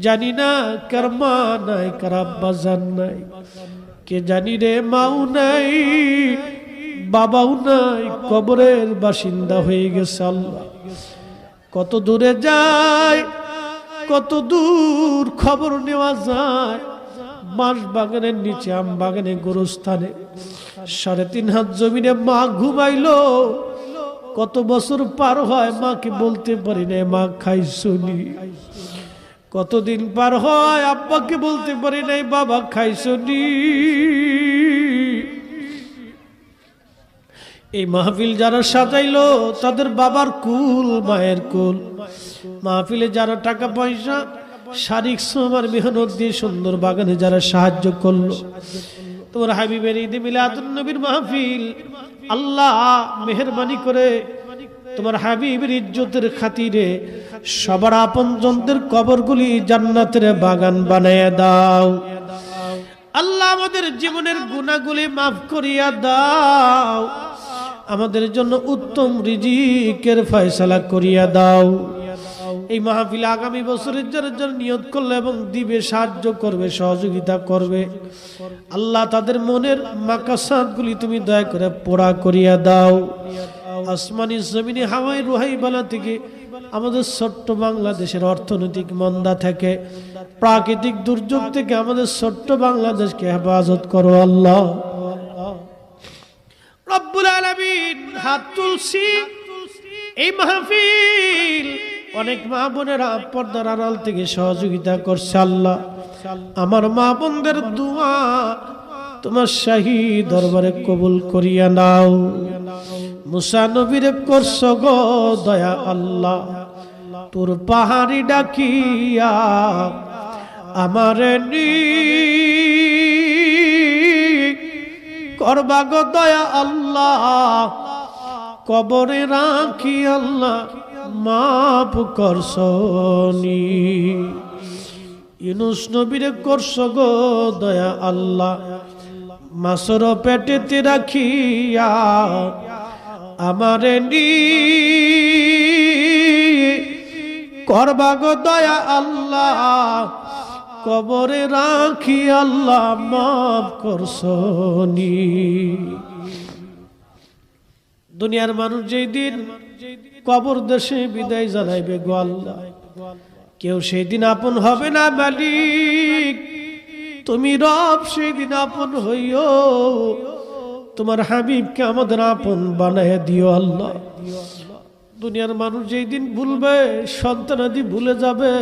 জানি না কার মা নাই, কার আব্বা জান নাই, কে জানি রে মাও নাই, বাবাও নাই, কবরের বাসিন্দা হয়ে গেছে। আল্লাহ কত দূরে যায়, কত দূর খবর নেওয়া যায়। বাঁশ বাগানের নিচে, আম বাগানে, গোরস্থানে 3.5 হাত জমিনে মা ঘুমাইলো। কত বছর পার হয়, মাকে বলতে পারি না মা খাইছনি। কতদিন পার হয়, আব্বাকে বলতে পারি নাই বাবা খাইছনি। এই মাহফিল যারা সাজাইলো তাদের বাবার কুল, মায়ের কুল। মাহফিলে যারা টাকা পয়সা, শারীরিক শ্রম আর মেহনত দিয়ে সুন্দর বাগানে যারা সাহায্য করলো, তোমার হাবিবের ঈদে মিলাদুন নবীর মাহফিল, আল্লাহ মেহেরবানি করে তোমার হাবিবের ইজ্জতের খাতিরে সবার আপনজনদের কবরগুলি জান্নাতের বাগান বানায়া দাও। আল্লাহ আমাদের জীবনের গুনাহগুলি মাফ করিয়া দাও। আমাদের জন্য উত্তম রিজিকের ফয়সালা করিয়া দাও। এই মাহফিল আগামী বছরের জন্য নিয়ত করলে এবং দিবে, সাহায্য করবে, সহযোগিতা করবে, আল্লাহ তাদের মনের মাকাসাদগুলি তুমি দয়া করে পুরা করিয়া দাও। আসমানি জমিনি হাওয়াই রুহাই বালা থেকে, আমাদের ছোট্ট বাংলাদেশের অর্থনৈতিক মন্দা থেকে, প্রাকৃতিক দুর্যোগ থেকে আমাদের ছোট্ট বাংলাদেশকে হেফাজত করো আল্লাহ। রব্বুল আলামিন হাত তুলছি, এই মাহফিল অনেক মা বোনেরা পর্দার আড়াল থেকে সহযোগিতা করছে। আল্লাহ আমার মা বোনদের দোয়া তোমার শাহী দরবারে কবুল করিয়া নাও। মুসা নবীরে করছো গো দয়া আল্লাহ, তোর পাহাড়ি ডাকিয়া আমারে নি করবা গো দয়া আল্লাহ, কবরে রাখি আল্লাহ মাফ করছনি। ইউনূস নবীরে করছো গো দয়া আল্লাহ, মাছের পেটেতে রাখিয়া আমারে নি করবা গো দয়া আল্লাহ, কবরে রাখি আল্লাহ মাফ করছনি। দুনিয়ার মানুষ যেই দিন কবর দেশে বিদায় জানাইবে গো আল্লাহ, কেউ সেই দিন আপন হবে না মালিক। তুমি রব সেই দিন আপন হইও, তোমার হাবিবকে আমাদের আপন বানায় দিও আল্লাহ। দুনিয়ার মানুষ যেই দিন ভুলবে, সন্তানাদি ভুলে যাবে,